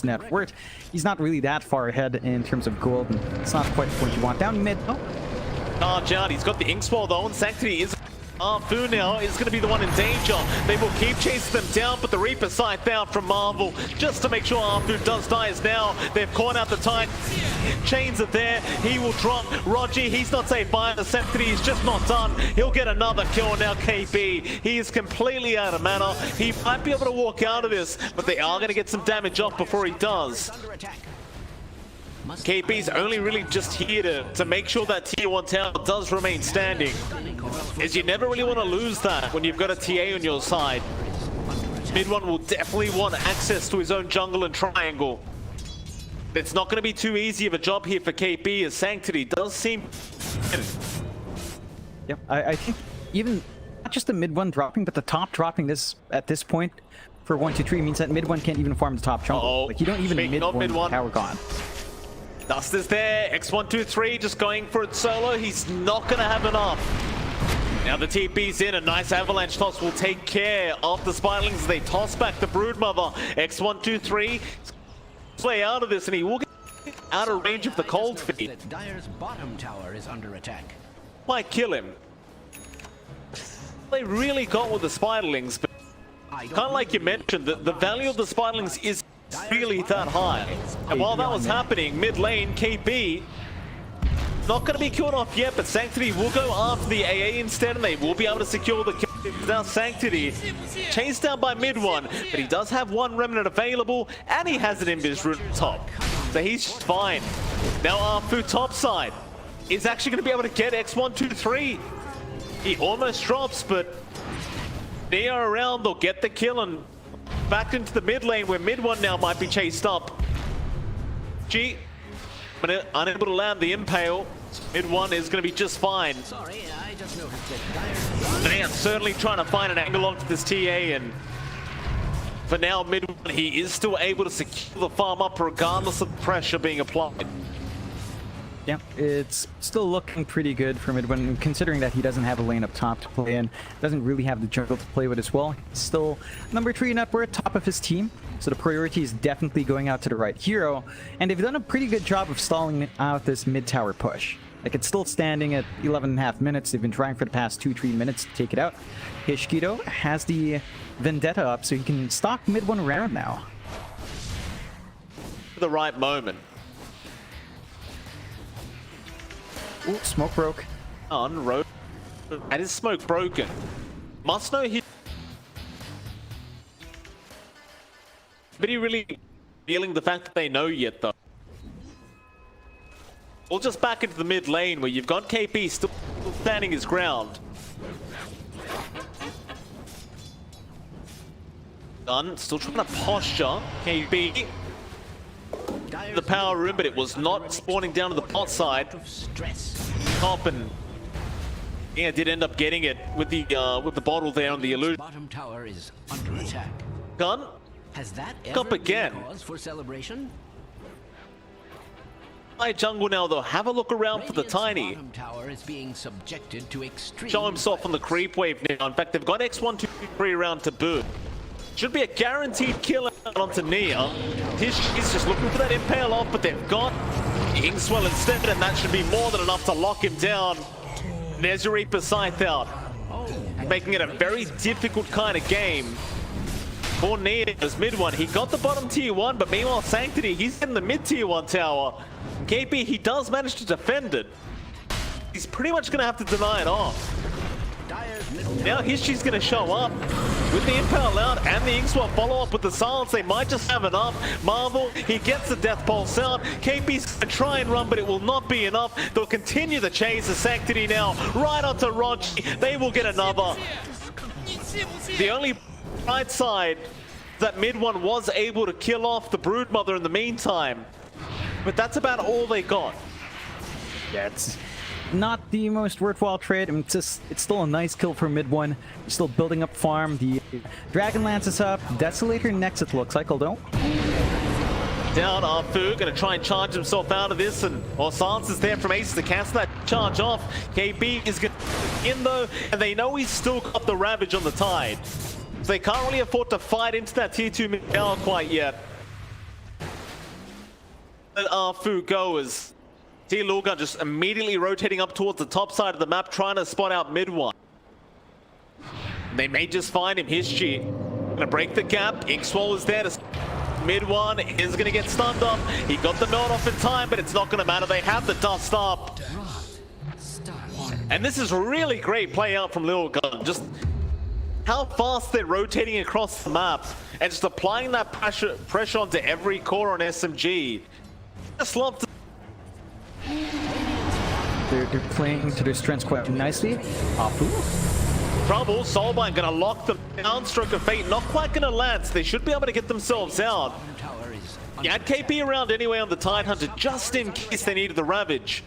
his net worth. He's not really that far ahead in terms of gold, and it's not quite what you want. Down mid, Charge out, he's got the Inkswell though, and Sanctity is... Fu now is going to be the one in danger. They will keep chasing them down, but the Reaper Scythe out from Marvel just to make sure Arfu does die as now. They've caught out the Titan. Chains are there. He will drop. Roger, he's not safe by the Sanctity. He's just not done. He'll get another kill now, KB. He is completely out of mana. He might be able to walk out of this, but they are going to get some damage off before he does. KB's only really just here to make sure that tier 1 tower does remain standing, as you never really want to lose that when you've got a TA on your side. Mid one will definitely want access to his own jungle and triangle. It's not going to be too easy of a job here for KP, as Sanctity does seem... Yep, I think even not just the mid one dropping, but the top dropping this at this point for 1-2-3 means that mid one can't even farm the top jungle. Like you don't even mid one tower gone. Dust is there. X123 just going for it solo. He's not going to have enough. Now the TP's in. A nice avalanche toss will take care of the Spirelings as they toss back the Broodmother. X123 play out of this, and he will get out of range of the cold feed. Dire's bottom tower is under attack. Might kill him. They really got with the Spirelings, but kind of like you mentioned, the value of the Spirelings is really that high. And while that was happening, mid lane, KB not going to be killed off yet, but Sanctity will go after the AA instead, and they will be able to secure the kill. Now Sanctity chased down by mid one, but he does have one remnant available, and he has an Invis root top, so he's fine. Now Arfu top side is actually going to be able to get X123. He almost drops, but they are around. They'll get the kill and back into the mid lane, where mid one now might be chased up. G unable to land the impale. Mid one is going to be just fine. Sorry, I just noticed that they are certainly trying to find an angle onto this TA, and for now mid one he is still able to secure the farm up regardless of the pressure being applied. Yeah, it's still looking pretty good for mid one, considering that he doesn't have a lane up top to play in, doesn't really have the jungle to play with as well. He's still number 3 net worth, top of his team, so the priority is definitely going out to the right hero, and they've done a pretty good job of stalling out this mid tower push. Like, it's still standing at 11.5 minutes. They've been trying for the past 2-3 minutes to take it out. Hishkido has the Vendetta up, so he can stalk mid one around now. For the right moment. Ooh, smoke broke. And his smoke broken. Must know he... But he really feeling the fact that they know yet, though. We'll just back into the mid lane, where you've got KP still standing his ground. Gun still trying to posture. KP the power room, but it was not spawning down to the bot side. Top, and yeah, did end up getting it with the bottle there on the illusion. Bottom tower is under attack. Gun Has that up ever again. been cause for celebration? High jungle now, though. Have a look around for the Radiant's tiny. bottom tower is being subjected to extreme Show himself on the creep wave now. In fact, they've got X123 around to boot. Should be a guaranteed kill onto Nia. He's just looking for that impale off, but they've got Inkswell instead, and that should be more than enough to lock him down. There's your Reaper Scythe out, making it a very difficult kind of game for Nia as mid one. He got the bottom tier 1, but meanwhile Sanctity, he's in the mid tier 1 tower. KP, he does manage to defend it. He's pretty much going to have to deny it off. Now Hishi's going to show up with the impale out and the Inkswell follow up with the silence. They might just have enough. Marvel, he gets the death pulse out. KP's going to try and run, but it will not be enough. They'll continue the chase of Sanctity now right onto Rogi. They will get another. The only right side that mid one was able to kill off the Broodmother in the meantime, but that's about all they got. Yeah, it's not the most worthwhile trade. I mean, it's still a nice kill for mid one. You're still building up farm. The Dragon Lance is up. Desolator next, it looks like, although. Down Arfu, gonna try and charge himself out of this, and silence is there from Ace to cancel that charge off. KB is gonna in though, and they know he's still got the Ravage on the Tide. So they can't really afford to fight into that tier 2 mid tower quite yet. let Fu go as Lilgun just immediately rotating up towards the top side of the map, trying to spot out mid one. They may just find him. History gonna break the gap. Inkswell is there to mid one, is gonna get stunned up. He got the melt off in time, but it's not gonna matter. They have the dust up. And this is really great play out from Lilgun. Just how fast they're rotating across the map and just applying that pressure onto every core on SMG. Just love to. They're playing to their strengths quite nicely. Afu. Trouble, Soulbind gonna lock them down, Stroke of Fate not quite gonna land, so they should be able to get themselves out. You had KP around anyway on the Tidehunter just in case they needed the Ravage.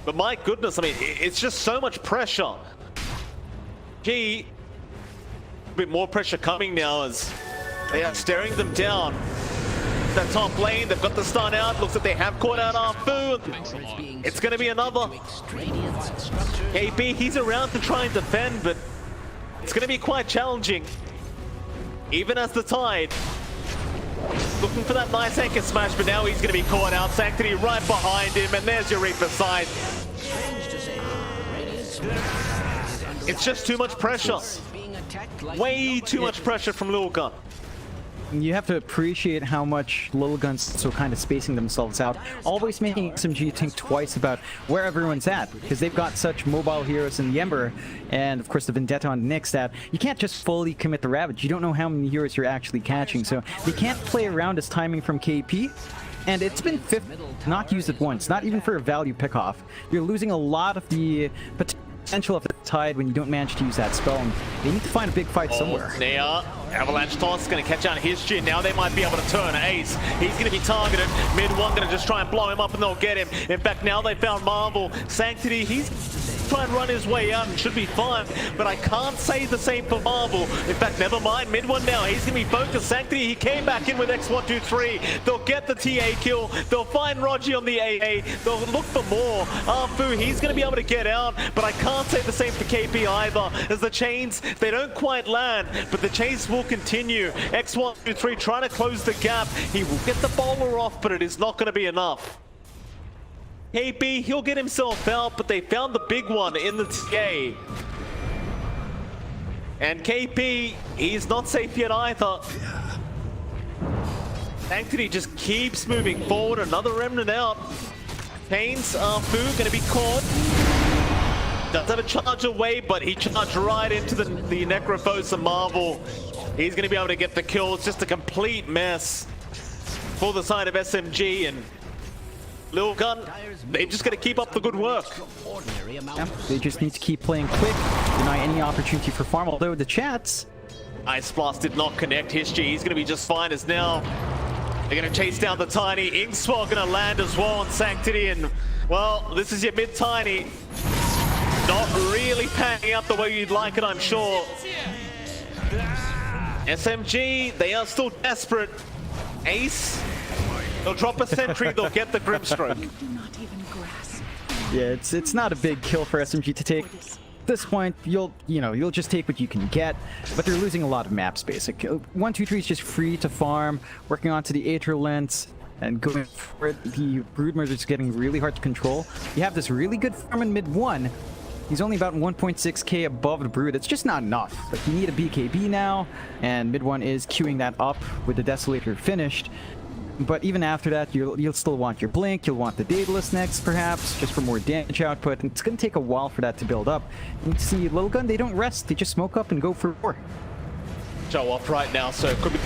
But my goodness, I mean, it's just so much pressure. A bit more pressure coming now as they are staring them down. That top lane, they've got the stun out. Looks like they have caught out Arfu. It's going to be another. KP, he's around to try and defend, but it's going to be quite challenging. Even as the Tide looking for that nice anchor smash, but now he's going to be caught out. Sanctity right behind him, and there's your Reaper side. It's just too much pressure. Way too much pressure from Lilgun. You have to appreciate how much Lilgun's so kind of spacing themselves out, always making SMG think twice about where everyone's at, because they've got such mobile heroes in the Ember, and of course the Vendetta on Nyx that you can't just fully commit the Ravage. You don't know how many heroes you're actually catching, so they can't play around his timing from KP. And it's been not used it once, not even for a value pickoff. You're losing a lot of the potential of the Tide when you don't manage to use that spell, and they need to find a big fight somewhere. Now, Avalanche Toss is going to catch out History. Now they might be able to turn Ace. He's going to be targeted. Mid one going to just try and blow him up and they'll get him. In fact, now they found Marvel. Sanctity, he's trying to run his way out and should be fine, but I can't say the same for Marvel. In fact, never mind. Mid one now. He's going to be focused. Sanctity, he came back in with X123. They'll get the TA kill. They'll find Rogi on the AA. They'll look for more. Arfu, he's going to be able to get out, but I can't say the same for KP either, as the chains, they don't quite land, but the chase will continue. X123 trying to close the gap. He will get the bowler off, but it is not going to be enough. KP, he'll get himself out, but they found the big one in the TA. And KP, he's not safe yet either. Sanctity just keeps moving forward. Another remnant out. Chains, Arfu going to be caught. Does have a charge away, but he charged right into the Necrophosa Marvel. He's going to be able to get the kill. It's just a complete mess for the side of SMG, and Lilgun, they're just going to keep up the good work. Yeah, they just need to keep playing quick, deny any opportunity for farm, although the chats... Ice Blast did not connect History. He's going to be just fine as now they're going to chase down the Tiny. Inkswell going to land as well on Sanctity, and well, this is your mid-Tiny. Not really panning out the way you'd like it, I'm sure. SMG, they are still desperate. Ace, they'll drop a sentry, they'll get the Grimstroke. Yeah, it's not a big kill for SMG to take. At this point, you'll just take what you can get, but they're losing a lot of map space. Like, 1-2-3 is just free to farm, working onto the Aether Lens, and going for it. The Broodmurder is getting really hard to control. You have this really good farm in mid 1. He's only about 1.6k above the Brood. It's just not enough. Like, you need a BKB now, and mid 1 is queuing that up with the Desolator finished. But even after that, you'll still want your Blink, you'll want the Daedalus next, perhaps, just for more damage output, and it's going to take a while for that to build up. You see, Lilgun, they don't rest, they just smoke up and go for war. Show off right now, so could be,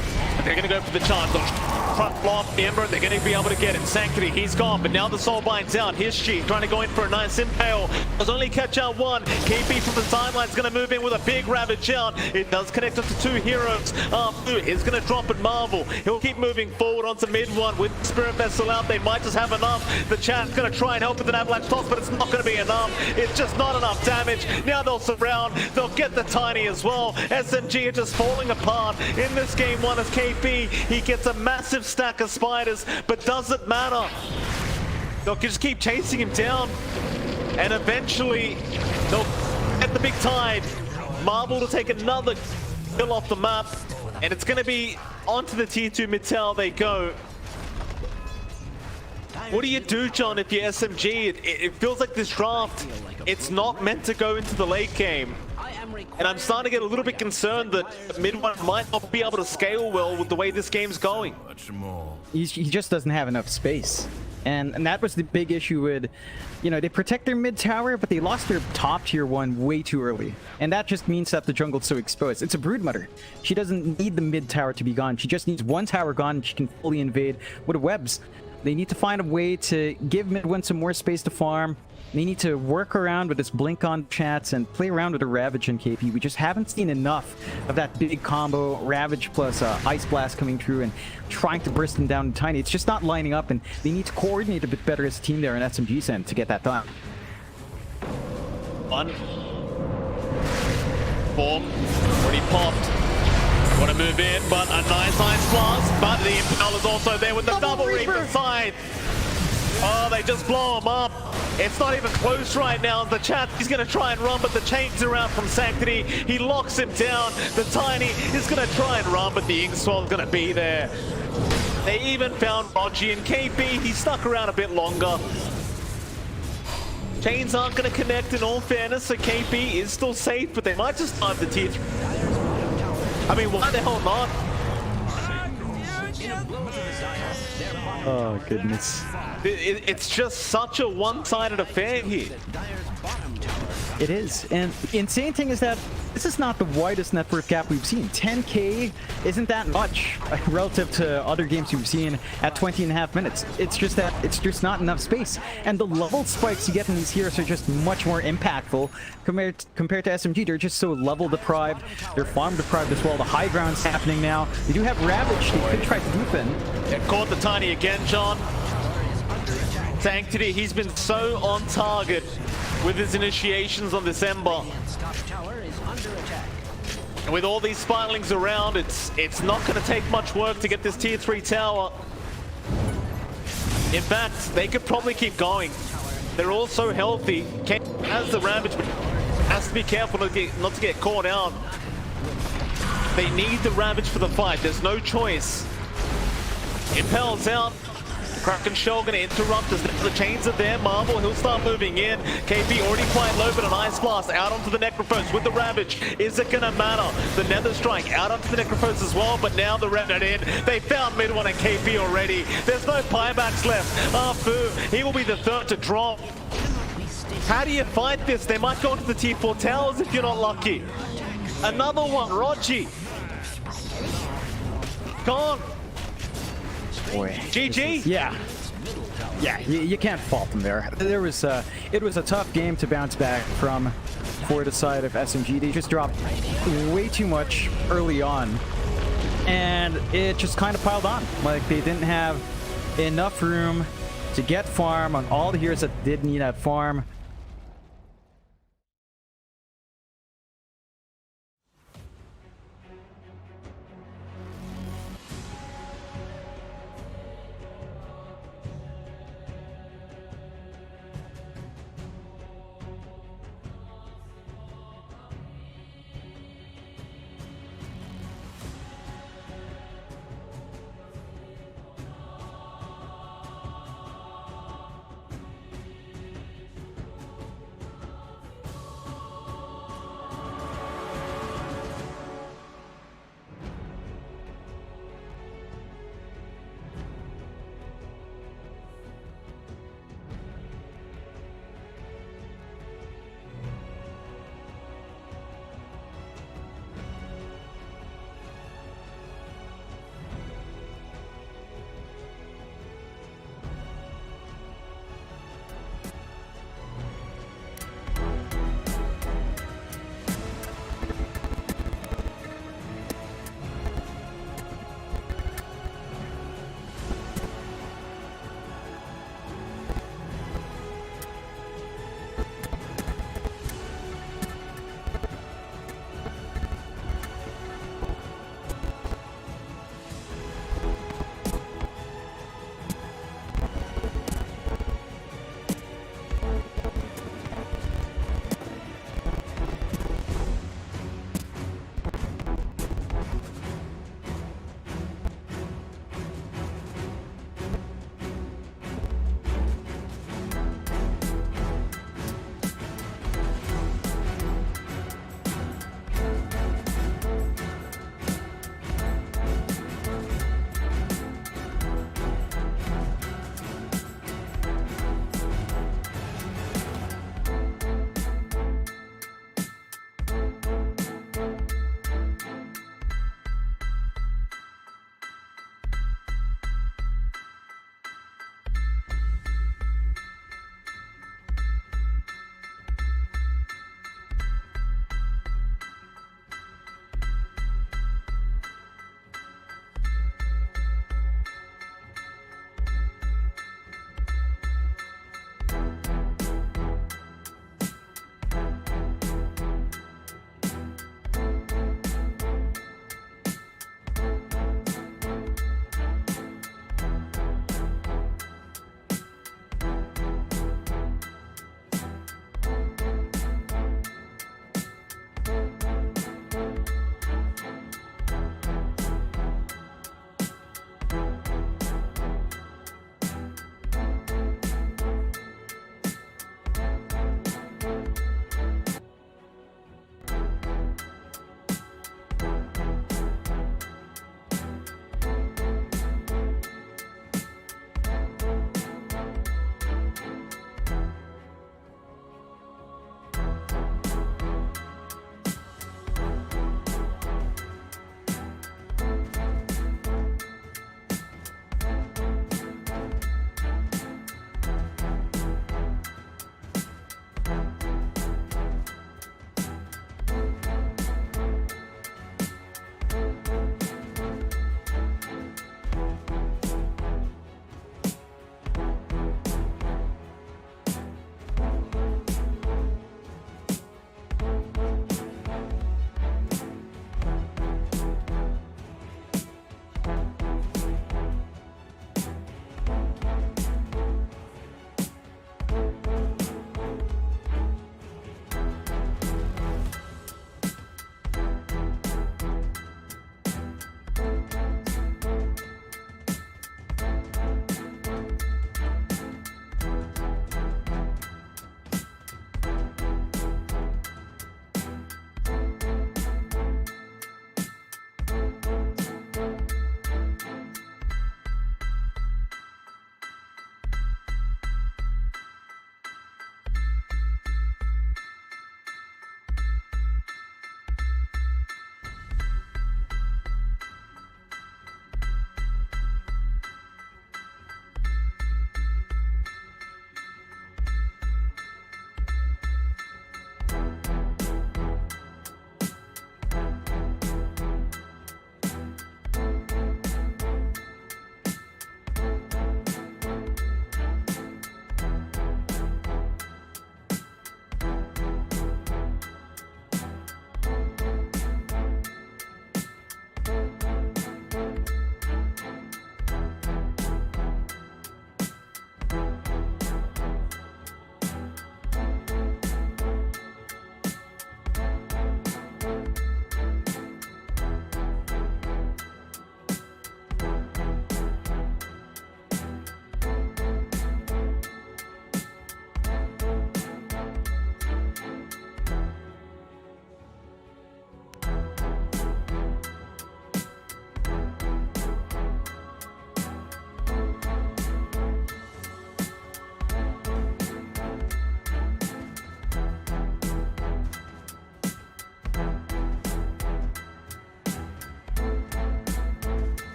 they're going to go for the charge. They'll front blow off the Ember, they're going to be able to get him. Sanctity, he's gone, but now the Soulbind's out. History trying to go in for a nice impale. Does only catch out one. KP from the sideline is going to move in with a big Ravage out. It does connect up to two heroes. Arfu is going to drop at Marvel. He'll keep moving forward onto mid 1 with Spirit Vessel out. They might just have enough. The chat's going to try and help with an Avalanche Toss, but it's not going to be enough. It's just not enough damage. Now they'll surround. They'll get the Tiny as well. SMG are just falling apart in this game 1 as KP. He gets a massive stack of spiders, but doesn't matter. They'll just keep chasing him down, and eventually they'll get the big Tide. Marvel to take another kill off the map, and it's going to be onto the tier 2 mid tower they go. What do you do, John, if you're SMG? It feels like this draft, it's not meant to go into the late game. And I'm starting to get a little bit concerned that mid one might not be able to scale well with the way this game's going. He just doesn't have enough space. And that was the big issue with, you know, they protect their mid tower, but they lost their top tier one way too early. And that just means that the jungle's so exposed. It's a broodmother. She doesn't need the mid tower to be gone. She just needs one tower gone and she can fully invade with webs. They need to find a way to give mid one some more space to farm. They need to work around with this blink on chats and play around with the Ravage and KP. We just haven't seen enough of that big combo, Ravage plus Ice Blast coming through and trying to burst them down to Tiny. It's just not lining up, and they need to coordinate a bit better as a team there in SMG's end to get that done. One. Form. Already popped. Want to move in, but a nice Ice Blast. But the Impel is also there with the double Reaper side. Oh, they just blow him up. It's not even close right now. The chat, he's going to try and run, but the chains are out from Sanctity. He locks him down. The Tiny is going to try and run, but the Inkstwell is going to be there. They even found Rogi and KP. He stuck around a bit longer. Chains aren't going to connect in all fairness, so KP is still safe, but they might just dive the tier 3. I mean, why the hell not? Oh, goodness. It's just such a one-sided affair here. It is. And the insane thing is that this is not the widest net worth gap we've seen. 10K isn't that much relative to other games we've seen at 20.5 minutes. It's just that it's just not enough space. And the level spikes you get in these heroes are just much more impactful compared to SMG. They're just so level deprived. They're farm deprived as well. The high ground's happening now. They do have Ravage. They could try to loop in. Yeah, caught the Tiny again, John. Sanctity, he's been so on target with his initiations on this Ember. And with all these spiralings around, it's not going to take much work to get this tier 3 tower. In fact, they could probably keep going. They're all so healthy. Kane has the Ravage, but has to be careful not to get caught out. They need the Ravage for the fight. There's no choice. Impel's out. Kraken Shell going to interrupt as the chains are there. Marvel, he'll start moving in. KP already quite low, but an Ice Blast out onto the Necrophos with the Ravage. Is it going to matter? The Nether Strike out onto the Necrophos as well, but now the Remnant in. They found mid one and KP already. There's no buybacks left. Fu, he will be the third to drop. How do you fight this? They might go into the tier 4 towers if you're not lucky. Another one, Rogi. Gone. Boy. GG? Yeah, you can't fault them there. It was a tough game to bounce back from for the side of SMG. They just dropped way too much early on, and it just kind of piled on. Like, they didn't have enough room to get farm on all the heroes that did need that farm.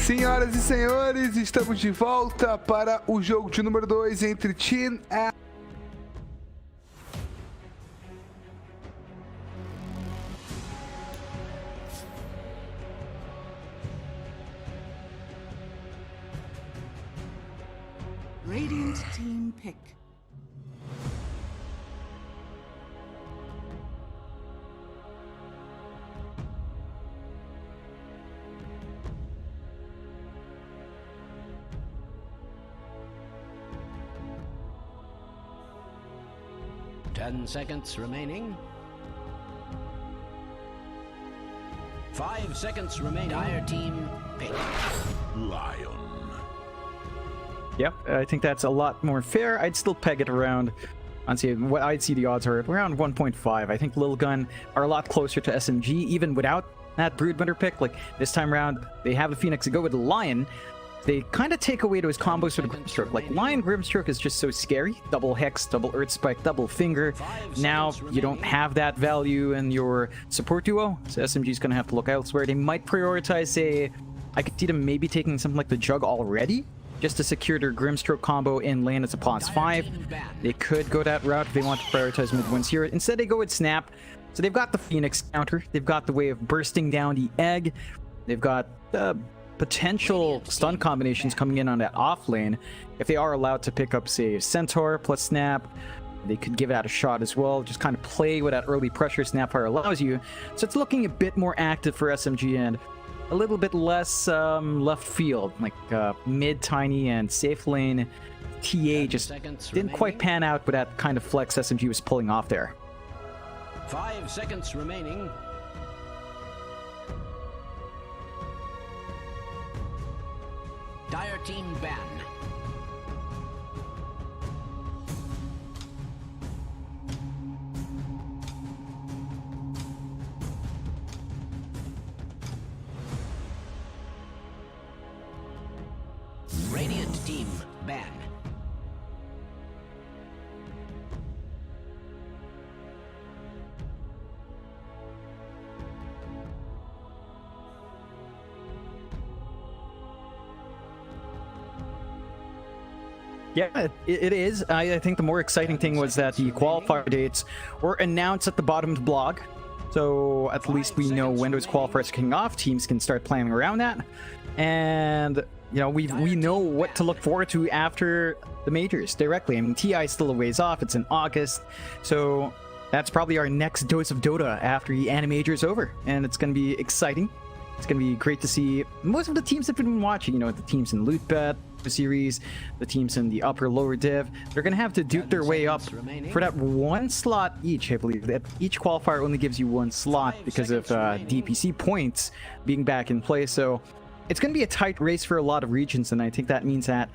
Senhoras e senhores, estamos de volta para o jogo de número 2 entre Team A. Radiant team pick. Ten seconds remaining. 5 seconds remaining. Dire team pick. Lion. Yep, I think that's a lot more fair. I'd still peg it around, what I'd see the odds are around 1.5. I think Lilgun are a lot closer to SMG, even without that Broodbender pick. Like, this time around, they have the Phoenix to go with the Lion. They kind of take away those combos with Grimstroke. Like, Lion Grimstroke is just so scary. Double Hex, double Earth Spike, double Finger. Now, you don't have that value in your support duo, so SMG's going to have to look elsewhere. They might prioritize, say, I could see them maybe taking something like the Jug already, just to secure their Grimstroke combo in lane as a +5. They could go that route if they want to prioritize mid-ones here. Instead, they go with Snap. So they've got the Phoenix counter. They've got the way of bursting down the egg. They've got potential stun combinations coming in on that off lane. If they are allowed to pick up, say, Centaur plus Snap, they could give that a shot as well. Just kind of play what that early pressure Snapfire allows you. So it's looking a bit more active for SMG and a little bit less left field, like mid, tiny, and safe lane. TA just didn't quite pan out with that kind of flex SMG was pulling off there. 5 seconds remaining. Dire team ban. Radiant team ban. Yeah, it is. I think the more exciting thing was that the qualifier dates were announced at the bottom of the blog. So at least we know when those qualifiers are kicking off. Teams can start planning around that. And, you know, we know what to look forward to after the majors directly. I mean, TI is still a ways off. It's in August. So that's probably our next dose of Dota after the anime major is over. And it's going to be exciting. It's going to be great to see most of the teams that we've been watching, you know, the teams in Loot Bet series, the teams in the upper lower div, they're going to have to duke their way up for that one slot each. I believe that each qualifier only gives you one slot because of DPC points being back in play. So it's going to be a tight race for a lot of regions, and I think that means that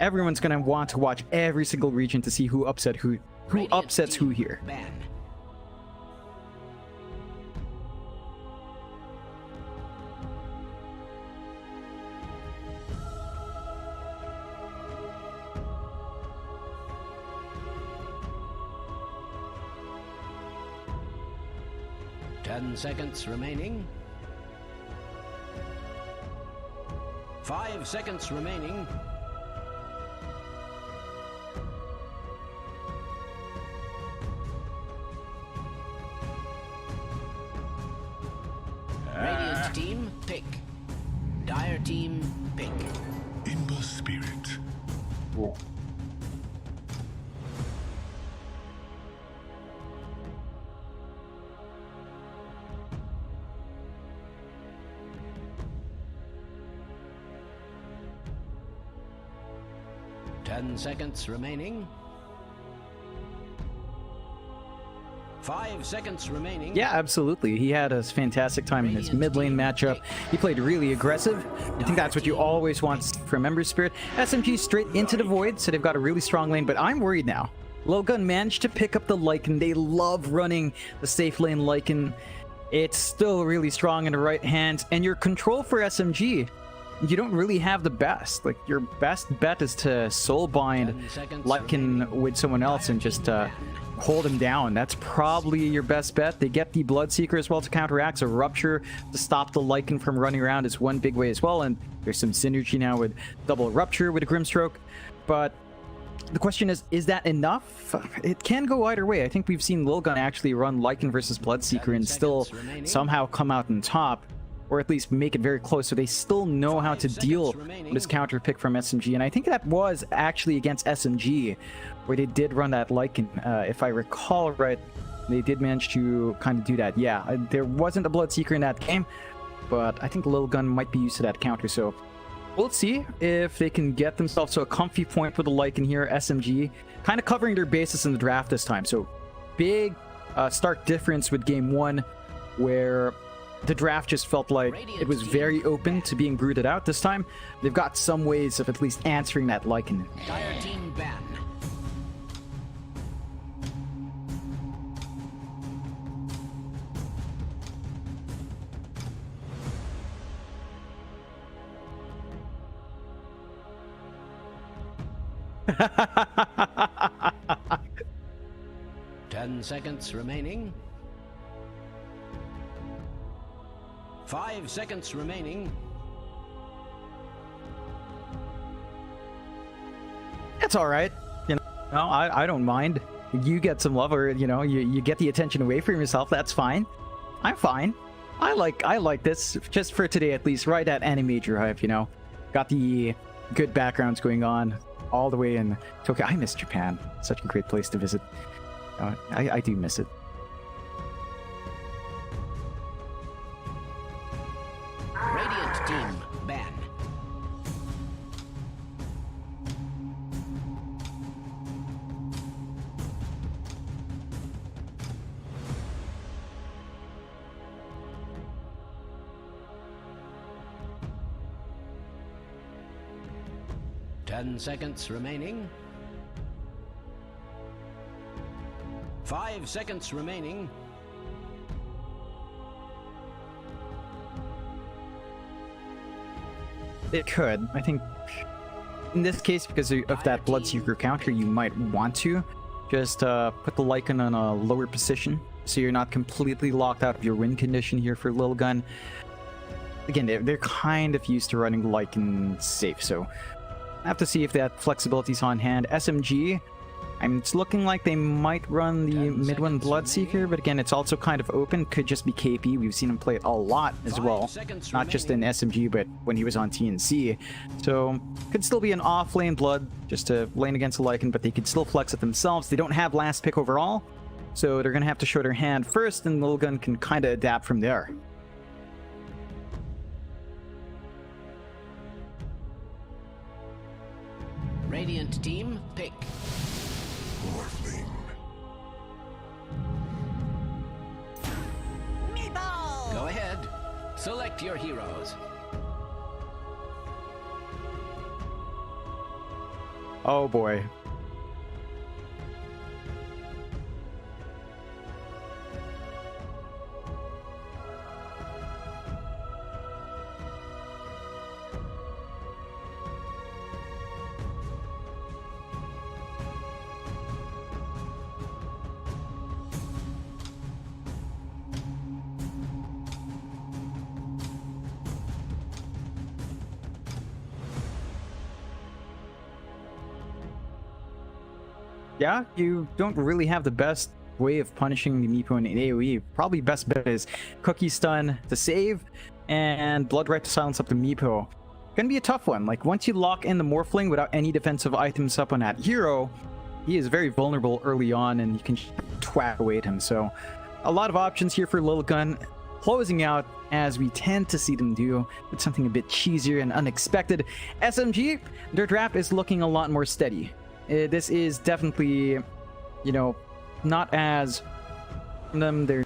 everyone's going to want to watch every single region to see who upsets who here. Ban. Ten seconds remaining. 5 seconds remaining. Radiant team pick. Dire team pick. In the spirit. Cool. Ten seconds remaining. 5 seconds remaining. Yeah, absolutely. He had a fantastic time in his mid lane matchup. He played really aggressive. I think that's what you always want from Ember Spirit. SMG straight into the void, so they've got a really strong lane, but I'm worried now. Lilgun managed to pick up the Lycan. They love running the safe lane Lycan. It's still really strong in the right hands, and your control for SMG you don't really have the best. Like, your best bet is to soul bind 10 seconds Lilgun remaining. with someone else and just hold him down. That's probably your best bet. They get the Bloodseeker as well to counteract, so Rupture to stop the Lilgun from running around is one big way as well, and there's some synergy now with double Rupture with a Grimstroke. But the question is that enough? It can go either way. I think we've seen Lilgun actually run Lilgun versus Bloodseeker and still somehow come out on top, or at least make it very close, so they still know how to deal with this counter pick from SMG. And I think that was actually against SMG, where they did run that Lilgun. If I recall right, they did manage to kind of do that. Yeah, there wasn't a Bloodseeker in that game, but I think Lilgun might be used to that counter, so we'll see if they can get themselves to a comfy point with the Lilgun here. SMG kind of covering their bases in the draft this time, so big stark difference with game one, where the draft just felt like it was very open to being brooded out. This time, they've got some ways of at least answering that Lilgun. Dire team ban. Ten seconds remaining. 5 seconds remaining. It's all right. You know, I don't mind. You get some love, or you know, you get the attention away from yourself. That's fine. I'm fine. I like this just for today at least. Right at any major hype, you know, got the good backgrounds going on all the way in Tokyo. I miss Japan. Such a great place to visit. I do miss it. Radiant team ban. Ten seconds remaining. 5 seconds remaining. It could. I think in this case, because of that Bloodseeker counter, you might want to just put the Lilgun on a lower position, so you're not completely locked out of your win condition here for Lilgun. Again, they're kind of used to running Lilgun safe, so I have to see if that flexibility's on hand. SMG, I mean, it's looking like they might run the mid one Bloodseeker, but again, it's also kind of open. Could just be KP. We've seen him play it a lot as well, not just in SMG, but when he was on TNC. So could still be an off-lane Blood, just to lane against the Lilgun, but they could still flex it themselves. They don't have last pick overall, so they're going to have to show their hand first, and Lilgun can kind of adapt from there. Radiant team pick. Morphling. Go ahead. Select your heroes. Oh boy. Yeah, you don't really have the best way of punishing the Meepo in AoE. Probably best bet is Cookie Stun to save and Blood Right to silence up the Meepo. Gonna be a tough one. Like, once you lock in the Morphling without any defensive items up on that hero, he is very vulnerable early on and you can twat away at him. So a lot of options here for Lilgun. Closing out, as we tend to see them do, with something a bit cheesier and unexpected. SMG, their draft is looking a lot more steady. This is definitely, you know, not as they're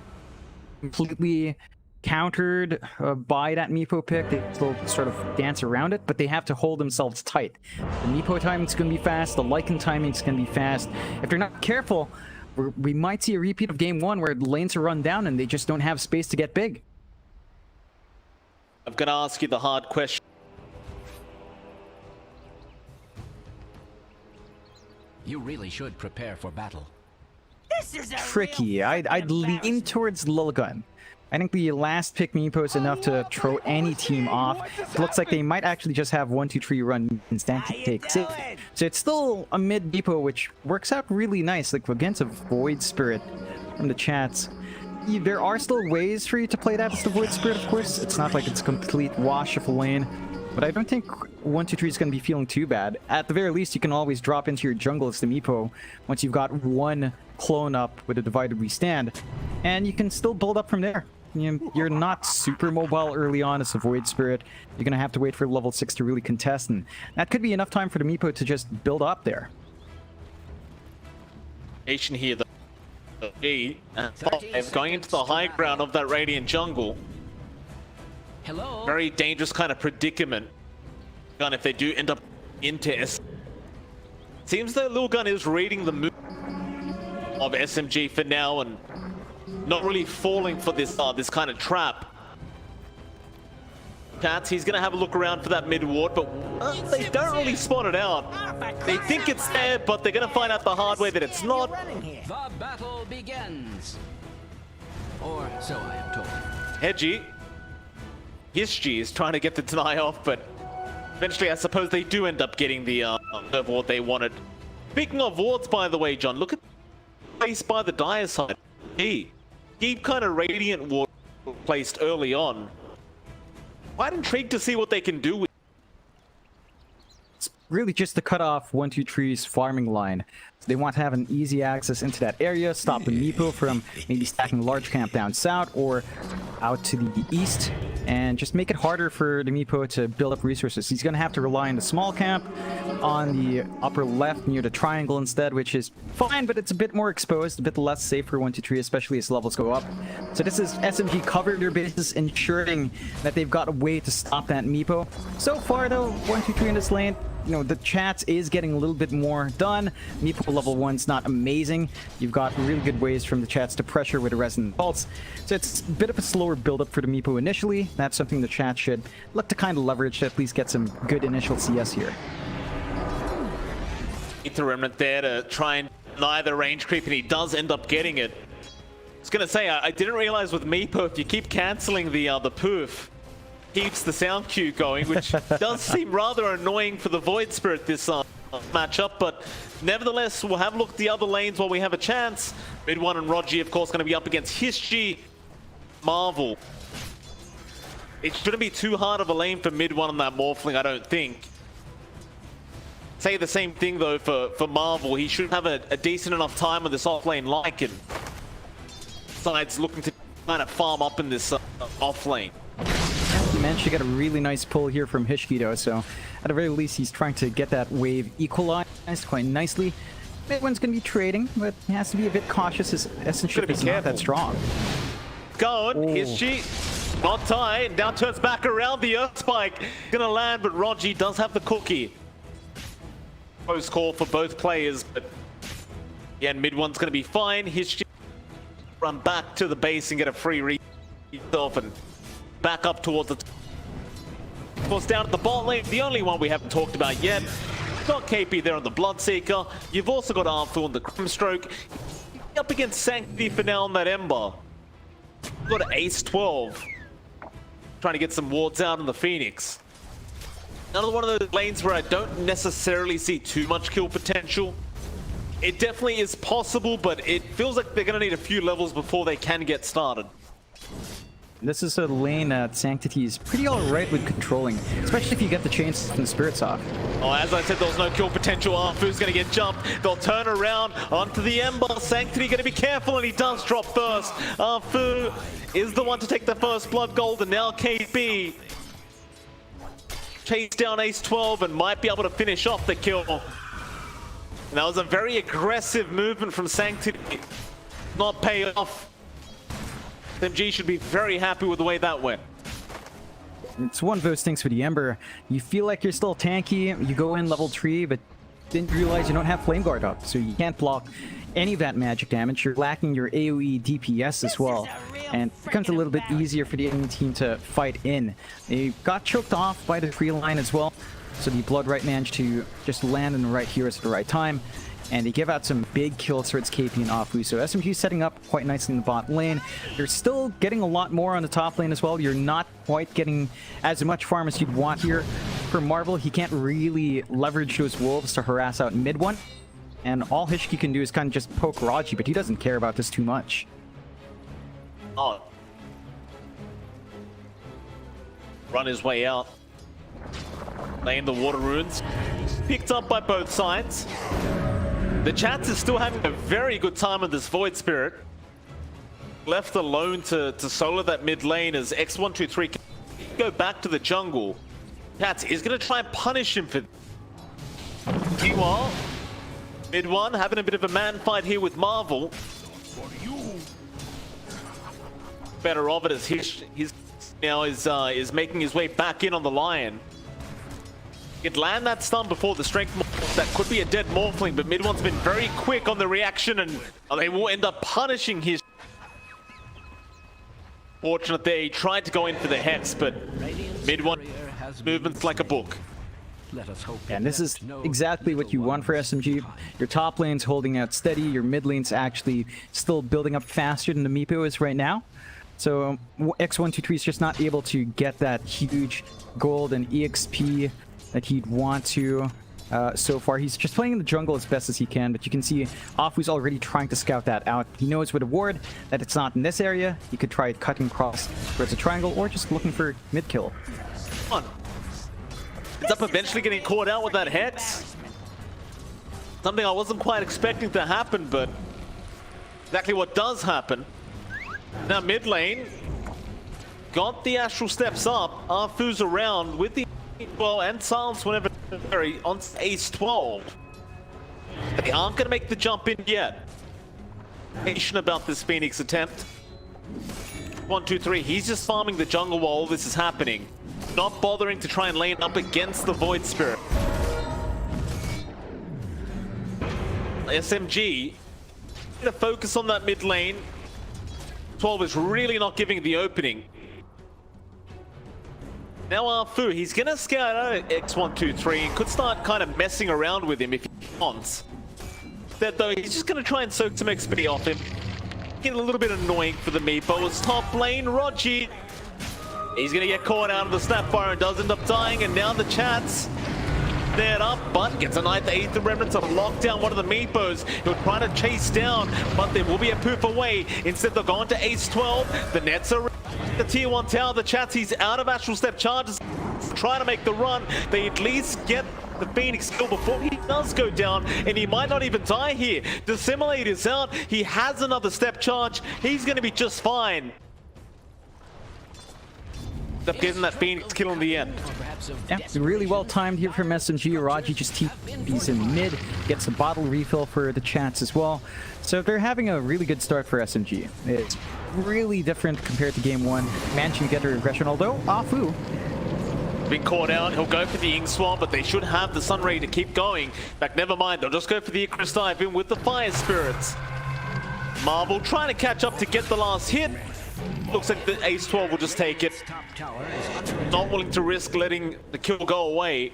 completely countered by that Meepo pick. They still sort of dance around it, but they have to hold themselves tight. The Meepo timing's going to be fast. The Lilgun timing's going to be fast. If they're not careful, we might see a repeat of game one where the lanes are run down and they just don't have space to get big. I'm going to ask you the hard question. You really should prepare for battle. Tricky. I'd lean towards Lilgun. I think the last pick Meepo is enough to throw any team off. It looks like they might actually just have 1, 2, 3 run and stand to take 6. So it's still a mid Meepo, which works out really nice, like against a Void Spirit from the chats. There are still ways for you to play that as the Void Spirit, of course. It's not like it's a complete wash of a lane. But I don't think 1, 2, 3 is going to be feeling too bad. At the very least, you can always drop into your jungle as the Meepo once you've got one clone up with a divided we stand. And you can still build up from there. You're not super mobile early on as a Void Spirit. You're going to have to wait for level 6 to really contest. And that could be enough time for the Meepo to just build up there. Asian here, the G and 5 going into the high ground of that Radiant jungle. Hello. Very dangerous kind of predicament. Gun if they do end up into S. Seems that Lilgun is reading the move of SMG for now and not really falling for this this kind of trap. Cats, he's gonna have a look around for that mid ward, but they don't really spot it out. They think it's there, but they're gonna find out the hard way that it's not. The battle begins. Or so I am told. Hedgie. History is trying to get the deny off, but eventually I suppose they do end up getting the ward they wanted. Speaking of wards, by the way, John, look at the place by the dire side. Keep kind of Radiant ward placed early on. Quite intrigued to see what they can do with. It's really just to cut off 1, 2, 3's farming line. So they want to have an easy access into that area, stop the Meepo from maybe stacking a large camp down south or out to the east, and just make it harder for the Meepo to build up resources. He's going to have to rely on the small camp on the upper left near the triangle instead, which is fine, but it's a bit more exposed, a bit less safe for 1, 2, 3, especially as levels go up. So this is SMG covered their bases, ensuring that they've got a way to stop that Meepo. So far though, 1, 2, 3 in this lane, you know, the chats is getting a little bit more done. Meepo level 1's not amazing. You've got really good ways from the chats to pressure with the resonant pulse. So it's a bit of a slower build-up for the Meepo initially. That's something the chat should look to kind of leverage to at least get some good initial CS here. The Remnant there to try and deny the range creep, and he does end up getting it. I was gonna say, I didn't realize with Meepo, if you keep cancelling the poof, keeps the sound cue going, which does seem rather annoying for the Void Spirit this matchup, but nevertheless, we'll have a look at the other lanes while we have a chance. Mid one and Rogi, of course, going to be up against History, Marvel. It shouldn't be too hard of a lane for mid one on that Morphling, I don't think. Say the same thing though for Marvel. He should have a decent enough time with this off lane Lycan. Besides looking to kind of farm up in this off lane. He managed to get a really nice pull here from Hishkido, so at the very least he's trying to get that wave equalized quite nicely. Mid one's going to be trading, but he has to be a bit cautious as Essential is not that strong. Going, History, not tied, now turns back around, the Earth Spike gonna land, but Rogi does have the cookie. Close call for both players, but yeah, mid one's gonna be fine. History run back to the base and get a free read and back up towards the of course down at the bot lane, the only one we haven't talked about yet. Got KP there on the Bloodseeker. You've also got Arthur on the Grimstroke. Up against Sanctity for now on that Ember. Got Ace 12. Trying to get some wards out on the Phoenix. Another one of those lanes where I don't necessarily see too much kill potential. It definitely is possible, but it feels like they're going to need a few levels before they can get started. This is a lane that Sanctity is pretty alright with controlling, especially if you get the chains and the spirits off. Oh, as I said, there's no kill potential. Arfu's going to get jumped. They'll turn around onto the Ember. Sanctity going to be careful, and he does drop first. Arfu is the one to take the first blood gold, and now KB chase down Ace 12 and might be able to finish off the kill. And that was a very aggressive movement from Sanctity. Not pay off. SMG should be very happy with the way that went. It's one of those things for the Ember. You feel like you're still tanky, you go in level 3, but then you realize you don't have Flame Guard up, so you can't block any of that magic damage. You're lacking your AoE DPS as well, and it becomes a little bit easier for the enemy team to fight in. They got choked off by the tree line as well. So the Blood Right managed to just land in the right heroes at the right time. And they give out some big kills towards KP and Afu. So SMG setting up quite nicely in the bot lane. You're still getting a lot more on the top lane as well. You're not quite getting as much farm as you'd want here. For Marvel, he can't really leverage those wolves to harass out mid one. And all Hishki can do is kind of just poke Raji, but he doesn't care about this too much. Oh. Run his way out. Laying the water runes. Picked up by both sides. The Chats is still having a very good time with this Void Spirit. Left alone to solo that mid lane as X123 can go back to the jungle. Chats is going to try and punish him for... Meanwhile, mid one having a bit of a man fight here with Marvel. Better of it as he's now is making his way back in on the Lion. He could land that stun before the strength morph. That could be a dead Morphling, but mid one's been very quick on the reaction and they will end up punishing his... Fortunate there, he tried to go in for the Hex, but mid one movement's like a book. Let us hope. And this is exactly what you want for SMG. Your top lane's holding out steady, your mid lane's actually still building up faster than the Meepo is right now. So X123 is just not able to get that huge gold and EXP that he'd want to so far. He's just playing in the jungle as best as he can, but you can see Afu's already trying to scout that out. He knows with a ward that it's not in this area. He could try cutting across towards a triangle or just looking for mid kill. Come on. Ends up eventually getting caught out with that Hex. Something I wasn't quite expecting to happen, but exactly what does happen. Now mid lane, got the Astral Steps up, Afu's around with the well and Silence whenever necessary on Ace 12. They aren't going to make the jump in yet. Patient about this Phoenix attempt. 1, 2, 3, he's just farming the jungle while all this is happening. Not bothering to try and lane up against the Void Spirit. SMG, to focus on that mid lane. 12 is really not giving the opening. Now Afu, he's gonna scout out X123 and could start kind of messing around with him if he wants. That though, he's just gonna try and soak some XP off him. Get a little bit annoying for the Meepo. It's top lane, Raji. He's gonna get caught out of the Snapfire and does end up dying, and now the Chats there up, but gets a Knight to Aether Remnant to lock down one of the Meepos. He'll try to chase down, but there will be a poof away. Instead, they're going to Ace 12. The Nets are the tier 1 tower. The Chats, he's out of Astral Step charges. Trying to make the run. They at least get the Phoenix kill before he does go down, and he might not even die here. Dissimilate is out. He has another step charge. He's going to be just fine. Up getting that Phoenix kill in the end. Yeah, really well timed here from SMG. Raji just TPs in mid, gets a bottle refill for the Chats as well. So they're having a really good start for SMG. It's really different compared to game 1. Managing to get a regression, although Afu been caught out. He'll go for the Ink Swamp, but they should have the Sun Ray to keep going. Back, never mind. They'll just go for the Icarus Dive in with the Fire Spirits. Marvel trying to catch up to get the last hit. Looks like the Ace 12 will just take it. Not willing to risk letting the kill go away.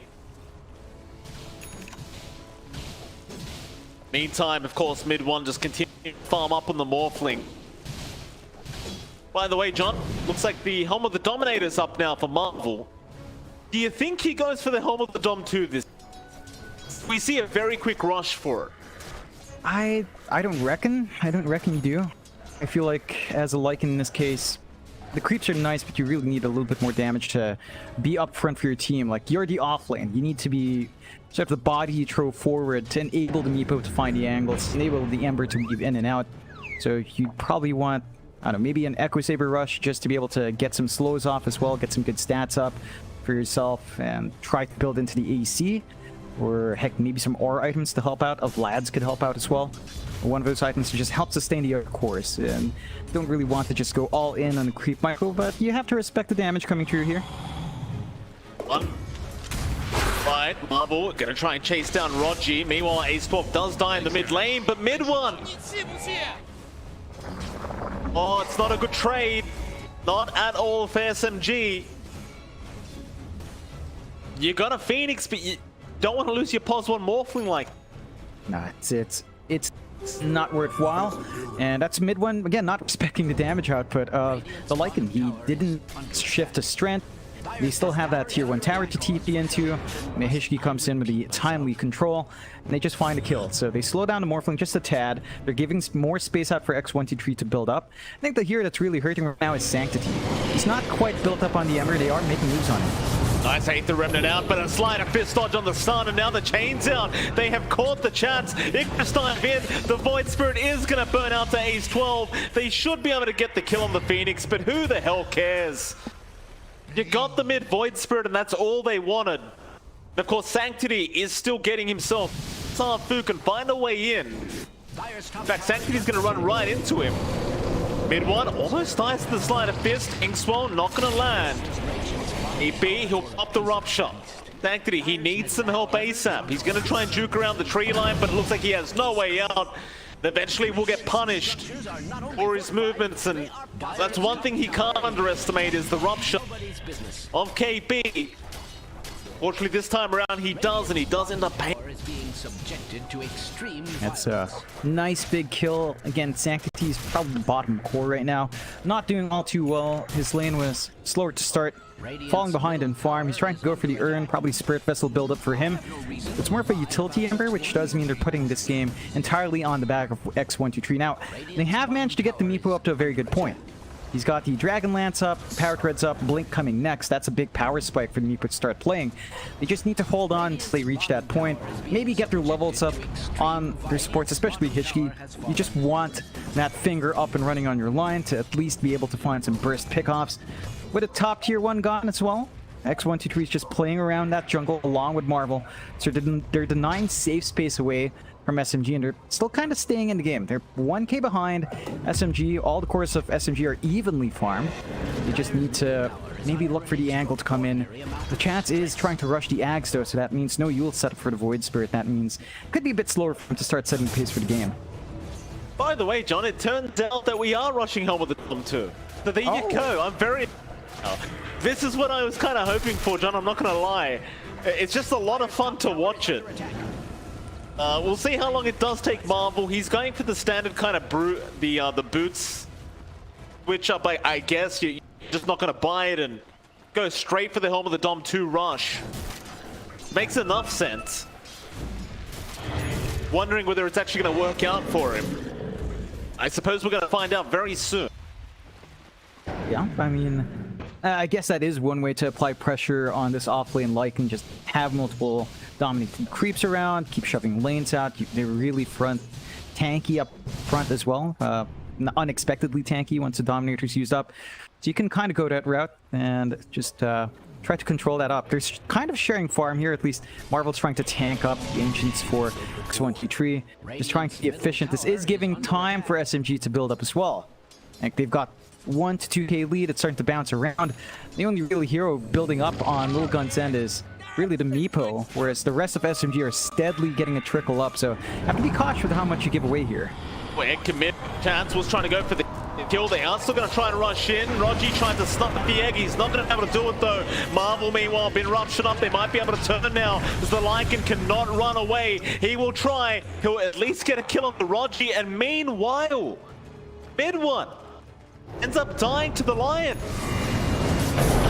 Meantime, of course, mid 1 just continue to farm up on the Morphling. By the way, John, looks like the Helm of the Dominator's up now for Marvel. Do you think he goes for the Helm of the Dom 2 this? We see a very quick rush for it. I don't reckon you do. I feel like as a Lycan in this case, the creeps are nice, but you really need a little bit more damage to be up front for your team. Like, you're the offlane. You need to be sort of the body you throw forward to enable the Meepo to find the angles, enable the Ember to weave in and out. So you probably want, I don't know, maybe an Echo Saber rush just to be able to get some slows off as well, get some good stats up for yourself, and try to build into the AC. Or heck, maybe some ore items to help out. Vlad's could help out as well. One of those items to just help sustain the course. And don't really want to just go all in on the creep micro, but you have to respect the damage coming through here. One. Right, Marvel gonna try and chase down Raji. Meanwhile, Ace 12 does die in the mid lane, but mid 1. Oh, it's not a good trade. Not at all for SMG. You got a Phoenix, but you don't want to lose your pos one Morphling like. Nah, it's not worthwhile. And that's mid one, again, not respecting the damage output of the Lycan. He didn't shift to strength. They still have that tier 1 tower to TP into. Mahishki comes in with the timely control, and they just find a kill. So they slow down the Morphling just a tad. They're giving more space out for X123 to build up. I think the hero that's really hurting right now is Sanctity. He's not quite built up on the Ember. They are making moves on him. Nice hate the Remnant out, but a slider fist dodge on the Sun, and now the chain's out. They have caught the chance. Icarus dive in. The Void Spirit is going to burn out to Ace 12. They should be able to get the kill on the Phoenix, but who the hell cares? You got the mid Void Spirit, and that's all they wanted. And of course, Sanctity is still getting himself. Safu can find a way in. In fact, Sanctity's going to run right into him. Mid one almost dies to the slider fist. Inkswell not going to land. EP, he'll pop the rupture. Sanctity, he needs some help ASAP. He's going to try and juke around the tree line, but it looks like he has no way out. Eventually will get punished for his movements, and that's one thing he can't underestimate is the rupture of KB. Fortunately this time around he does, and he does end up paying. That's a nice big kill. Again, Sanctity's probably bottom core right now. Not doing all too well. His lane was slower to start, falling behind in farm. He's trying to go for the urn, probably Spirit Vessel build up for him. It's more of a utility Ember, which does mean they're putting this game entirely on the back of X123. Now, they have managed to get the Meepo up to a very good point. He's got the Dragon Lance up, Power Threads up, Blink coming next. That's a big power spike for the Meepo to start playing. They just need to hold on until they reach that point. Maybe get their levels up on their supports, especially Hishki. You just want that finger up and running on your line to at least be able to find some burst pickoffs. With a top tier 1 gone as well, X123 is just playing around that jungle along with Marvel. So they're denying safe space away from SMG, and they're still kind of staying in the game. They're 1k behind SMG. All the cores of SMG are evenly farmed. They just need to maybe look for the angle to come in. The chance is trying to rush the Ags though, so that means no Yule setup for the Void Spirit. That means it could be a bit slower for them to start setting the pace for the game. By the way, John, it turns out that we are rushing home with the Dom too. So there you go. I'm very... This is what I was kind of hoping for, John. I'm not going to lie. It's just a lot of fun to watch it. We'll see how long it does take Marvel. He's going for the standard kind of the boots switch up. I guess you're just not going to buy it and go straight for the Helm of the Dom 2 rush. Makes enough sense. Wondering whether it's actually going to work out for him. I suppose we're going to find out very soon. Yeah, I mean, I guess that is one way to apply pressure on this offlane Lycan. Just have multiple dominating creeps around, keep shoving lanes out. They're really tanky up front as well. Unexpectedly tanky once the Dominator's used up. So you can kind of go that route and just try to control that up. They're kind of sharing farm here, at least Marvel's trying to tank up the Ancients for X123. Just trying to be efficient. This is giving time for SMG to build up as well. Like they've got 1 to 2k lead. It's starting to bounce around. The only real hero building up on Lilgun's end is really the Meepo, whereas the rest of SMG are steadily getting a trickle up, so have to be cautious with how much you give away here. Well, commit. Chance was trying to go for the kill. They are still going to try and rush in. Rogi trying to stop the egg. He's not going to be able to do it though. Marvel, meanwhile, been ruptured up. They might be able to turn now as the Lycan cannot run away. He will try. He'll at least get a kill on the Rogi, and meanwhile, mid one ends up dying to the Lion.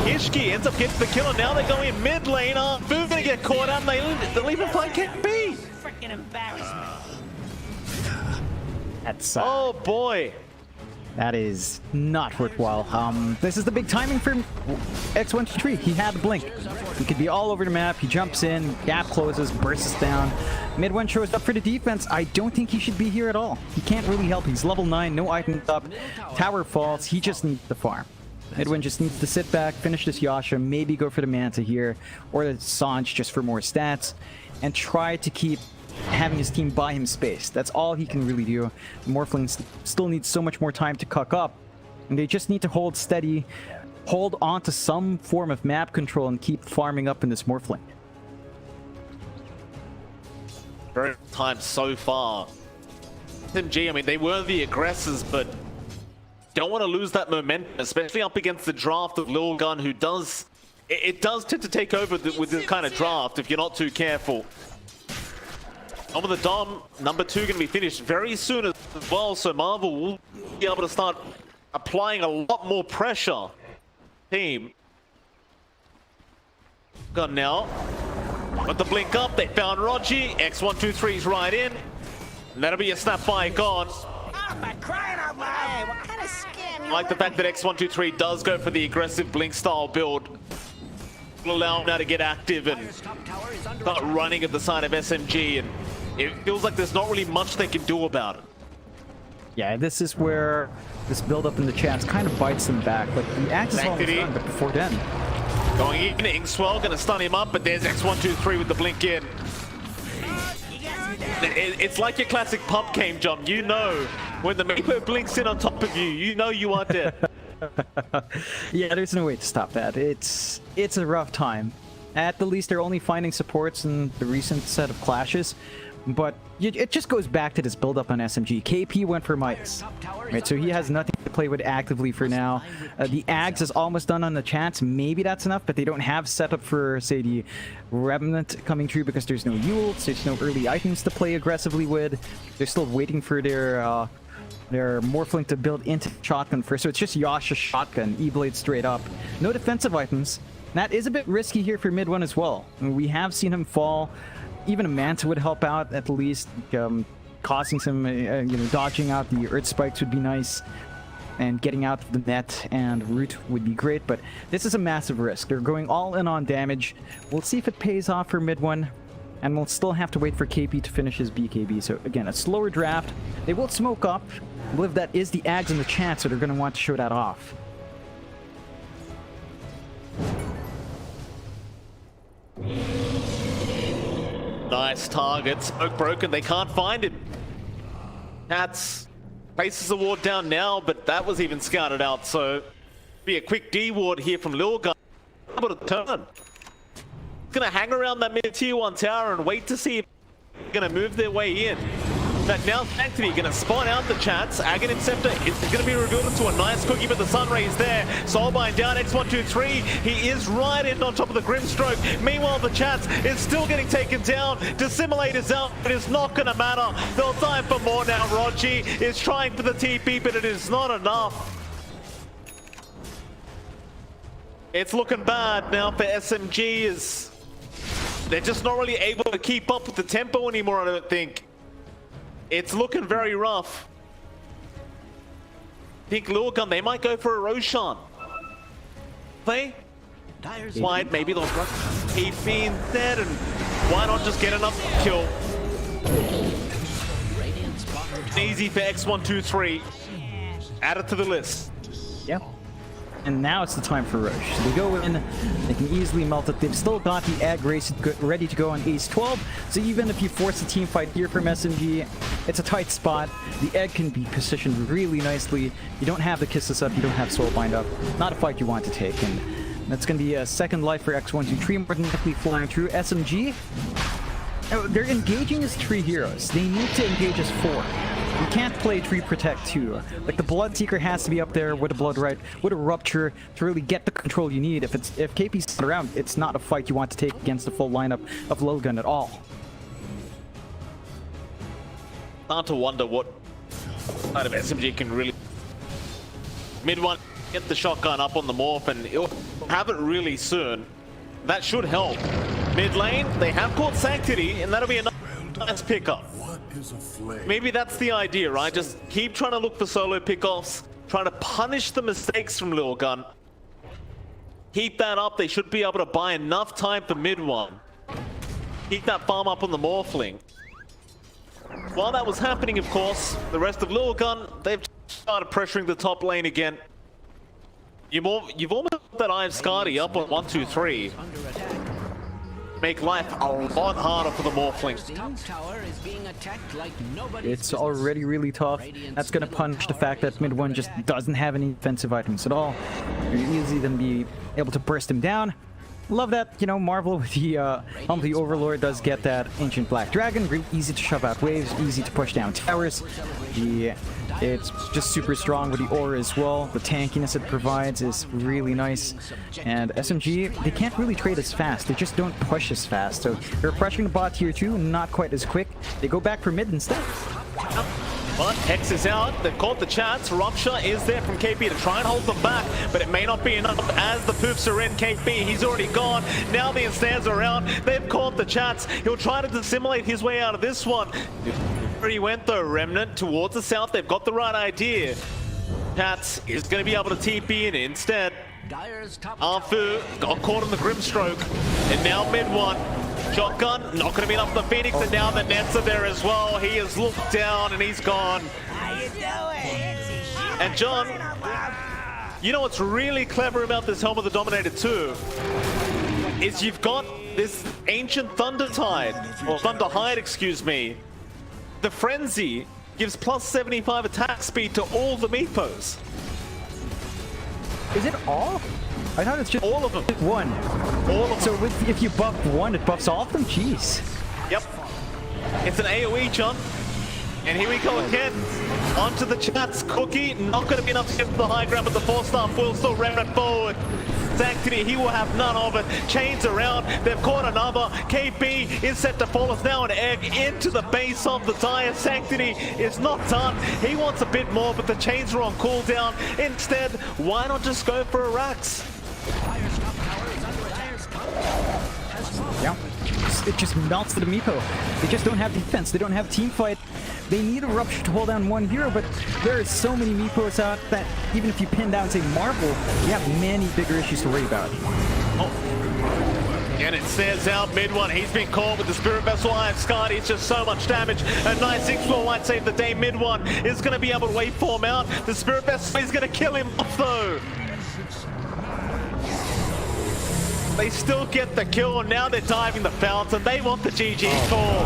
Ishki ends up getting the kill, and now they go in mid lane. Boo gonna get caught out, and they'll even find Cat B. Freaking embarrassment. That's oh boy. That is not worthwhile. This is the big timing for X123. He had the blink. He could be all over the map. He jumps in, gap closes, bursts down. Mid one shows up for the defense. I don't think he should be here at all. He can't really help. He's level 9, no items up. Tower falls. He just needs the farm. Midwin just needs to sit back, finish this Yasha, maybe go for the Manta here, or the Sanj just for more stats, and try to keep having his team buy him space. That's all he can really do. The Morphling still needs so much more time to cuck up, and they just need to hold steady, hold on to some form of map control, and keep farming up in this Morphling. Very time so far. SMG, I mean, they were the aggressors, but don't want to lose that momentum, especially up against the draft of Lilgun, who does it does tend to take over with this kind of draft if you're not too careful. Over the Dom, number 2 going to be finished very soon as well, so Marvel will be able to start applying a lot more pressure. Team. Got now. Got the blink up, they found Rogi. X123's right in. And that'll be a snap by gone. I like the fact that X123 does go for the aggressive blink style build. Will allow him now to get active and start running at the side of SMG, and it feels like there's not really much they can do about it. Yeah, this is where this build-up in the chance kind of bites them back. Like, the axe is almost done, but before then. Going in, Inkswell gonna stun him up, but there's X123 with the blink in. It's like your classic pub game, John. You know, when the Meepo blinks in on top of you, you know you are dead. Yeah, there's no way to stop that. It's a rough time. At the least, they're only finding supports in the recent set of clashes. But it just goes back to this build-up on SMG. KP went for Mites, right? So he has nothing to play with actively for now. The Ags is almost done on the chance. Maybe that's enough, but they don't have setup for, say, the Remnant coming through because there's no Yules, there's no early items to play aggressively with. They're still waiting for their Morphling to build into Shotgun first. So it's just Yasha's Shotgun, E-Blade straight up. No defensive items. That is a bit risky here for mid 1 as well. We have seen him fall. Even a Manta would help out at least, causing some, dodging out the Earth Spikes would be nice, and getting out of the net and Root would be great, but this is a massive risk. They're going all in on damage. We'll see if it pays off for mid 1, and we'll still have to wait for KP to finish his BKB. So again, a slower draft. They will smoke up. I believe that is the Ags and the chance, so they're going to want to show that off. Nice target. Smoke broken. They can't find him. That's places the ward down now, but that was even scouted out. So be a quick D ward here from Lilgun. Able to turn. Gonna hang around that mid tier 1 tower and wait to see if they're gonna move their way in. But now Sanctity gonna spawn out the chance. Aghanim Scepter is gonna be revealed into a nice cookie, but the sun rays there. Soulbind down, X123. He is right in on top of the Grimstroke. Meanwhile, the chance is still getting taken down. Dissimilate is out, but it's not gonna matter. They'll die for more now. Rogi is trying for the TP, but it is not enough. It's looking bad now for SMG, as they're just not really able to keep up with the tempo anymore, I don't think. It's looking very rough. I think Lilgun, they might go for a Roshan. They? Wide, maybe they'll rush TP instead, and why not just get another kill? Easy for X123. Add it to the list. Yep. And now it's the time for Roche. So they go in, they can easily melt it. They've still got the Egg race ready to go on Ace 12. So even if you force a team fight here from SMG, it's a tight spot. The Egg can be positioned really nicely. You don't have the Kisses up, you don't have Soulbind up. Not a fight you want to take. And that's going to be a second life for X123, more than likely flying through. SMG, they're engaging as 3 heroes. They need to engage as 4. You can't play 3 Protect 2. Like, the Bloodseeker has to be up there with a Blood Right, with a Rupture to really get the control you need. If KP's not around, it's not a fight you want to take against the full lineup of Lilgun at all. Start to wonder what kind of SMG can really... Mid 1, get the shotgun up on the Morph, and it'll have it really soon. That should help. Mid lane, they have caught Sanctity, and that'll be a nice pickup. Maybe that's the idea, right? Just keep trying to look for solo pickoffs, trying to punish the mistakes from Lilgun. Keep that up. They should be able to buy enough time for mid 1. Keep that farm up on the Morphling. While that was happening, of course, the rest of Lilgun, they've started pressuring the top lane again. You've almost got that Eye of Skadi up on 1, 2, 3. Make life a lot harder for the Morphling. It's already really tough. That's going to punish the fact that mid 1 just doesn't have any defensive items at all. You're easily then be able to burst him down. Love that, you know, Marvel with the Overlord does get that Ancient Black Dragon. Really easy to shove out waves, easy to push down towers. It's just super strong with the aura as well. The tankiness it provides is really nice. And SMG, they can't really trade as fast. They just don't push as fast. So they're pressuring the bot tier 2, not quite as quick. They go back for mid instead. But Hex is out, they've caught the chance. Rupture is there from KP to try and hold them back, but it may not be enough as the poofs are in. KP, he's already gone. Now the Ensnares are out, they've caught the chance. He'll try to dissimulate his way out of this one. Where he went though, Remnant towards the south, they've got the right idea. Chats is going to be able to TP in instead. Arfu got caught in the Grimstroke, and now mid one. Shotgun, not going to be enough for the Phoenix, and now the Nets are there as well. He is looked down and he's gone. How you doing? And John, you know what's really clever about this Helm of the Dominator 2? Is you've got this ancient Thunder Tide, or Thunder Hide, excuse me. The Frenzy gives plus 75 attack speed to all the Meepos. Is it all? I thought it's just all of them. One. All of them. So if you buff one, it buffs all of them? Jeez. Yep. It's an AoE jump. And here we go again. Onto the chats. Cookie, not going to be enough to get to the high ground, but the 4-star will still ram it forward. Sanctity, he will have none of it. Chains around, they've caught another. KB is set to fall as now an egg into the base of the tire. Sanctity is not done. He wants a bit more, but the chains are on cooldown. Instead, why not just go for a Rax? Yeah, it just melts to the Meepo. They just don't have defense. They don't have team fight. They need a Rupture to hold down 1-0, but there are so many Meepos out that even if you pin down, say, Marvel, you have many bigger issues to worry about. And it stares out mid one. He's been caught with the Spirit Vessel Iron Scarred. It's just so much damage. A nice 6-4 might save the day. Mid one is going to be able to waveform out. The Spirit Vessel is going to kill him off though. They still get the kill, and now they're diving the fountain. They want the GG call.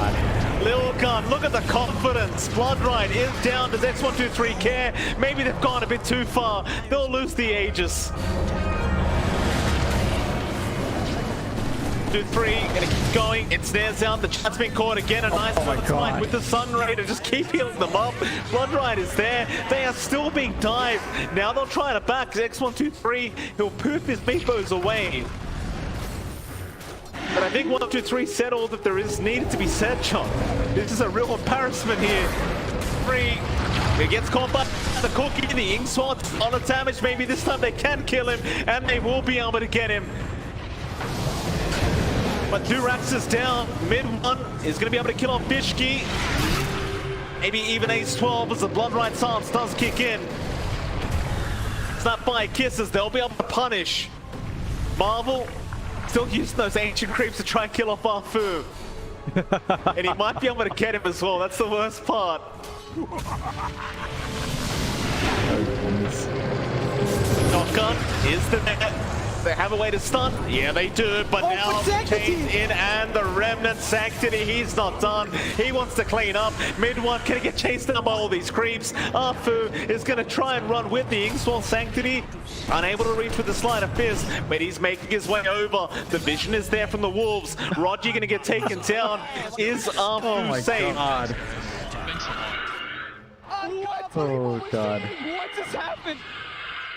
Lilgun, look at the confidence. Bloodride is down. Does X123 care? Maybe they've gone a bit too far. They'll lose the Aegis. 2-3, gonna keep going. It snares out. The chat's been caught again. A nice fight with the Sun Ray to just keep healing them up. Bloodride is there. They are still being dived. Now they'll try to back. X123, he'll poof his Meepos away. But I think 1, 2, 3 said all that there is needed to be said, John. This is a real embarrassment here. 3, it gets caught by the Cookie, the Inksword, on the damage. Maybe this time they can kill him, and they will be able to get him. But Durax is down. Mid one is going to be able to kill off Bishki. Maybe even Ace 12 as the Bloodride Silence does kick in. Snap by kisses, they'll be able to punish. Marvel still using those ancient creeps to try and kill off Arfu. And he might be able to get him as well. That's the worst part. Shotgun is the net. They have a way to stun. Yeah, they do. But now Chains in and the Remnant Sanctity. He's not done. He wants to clean up. Mid one can get chased down by all these creeps. Arfu is going to try and run with the Inkswell Sanctity. Unable to reach with the Sleight of Fist, but he's making his way over. The vision is there from the Wolves. Roger going to get taken down. Is Arfu safe? God. Oh god. What just happened?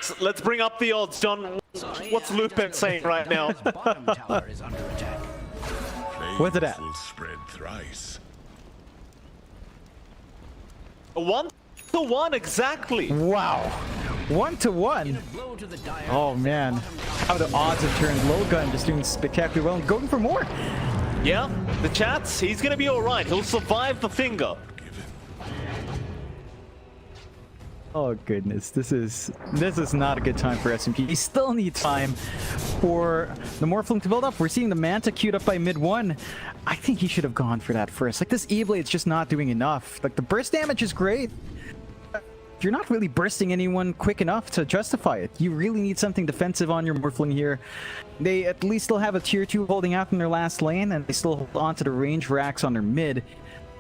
So let's bring up the odds, John. What's Lupin saying right now? What's it at? Spread thrice. 1-1 exactly. Wow. 1-1. Oh man. How the odds have turned. Lilgun just doing spectacularly well and going for more. Yeah, the chats, he's gonna be alright. He'll survive the finger. Oh goodness, this is not a good time for SMG. You still need time for the Morphling to build up. We're seeing the Manta queued up by mid one. I think he should have gone for that first. Like, this E-Blade's just not doing enough. Like, the burst damage is great. You're not really bursting anyone quick enough to justify it. You really need something defensive on your Morphling here. They at least still have a tier 2 holding out in their last lane, and they still hold on to the range racks on their mid.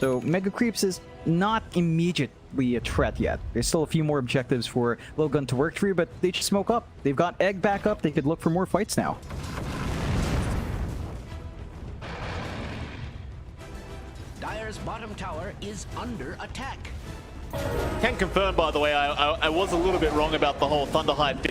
So Mega Creeps is not immediately a threat yet. There's still a few more objectives for Lilgun to work through, but they just smoke up. They've got Egg back up. They could look for more fights now. Dire's bottom tower is under attack. Can confirm, by the way, I was a little bit wrong about the whole Thunderhive